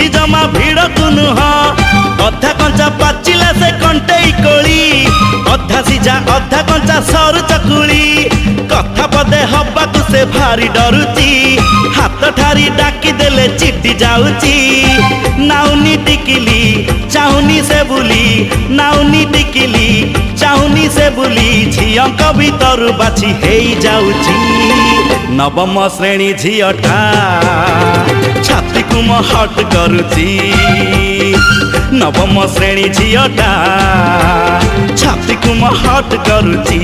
କିଛି ଜମା ଭିଡ଼କୁ ନୁହଁ ଅଧା କଞ୍ଚା ପାଚିଲା ସେ କଣ୍ଟେଇ କୋଳି ଅଧା ସିଝା ଅଧା କଞ୍ଚା ସରୁ ଚକୁଳି କଥା ପଦେ ହବାକୁ ସେ ଭାରି ଡରୁଛି ହାତ ଠାରି ଡାକି ଦେଲେ ଚିଟି ଯାଉଛି ନାଉନି ଟିକିଲି ଚାହୁଁନି ସେ ବୁଲି ନାଉନି ଟିକିଲି ଚାହୁଁନି ସେ ବୁଲି ଝିଅଙ୍କ ଭିତରୁ ବାଛି ହେଇ ଯାଉଛି ନବମ ଶ୍ରେଣୀ ଝିଅଟା ଛାତିକୁ ମୋ ହଟ୍ କରୁଛି ନବମ ଶ୍ରେଣୀ ଝିଅଟା ଛାତିକୁ ମୋ ହଟ୍ କରୁଛି।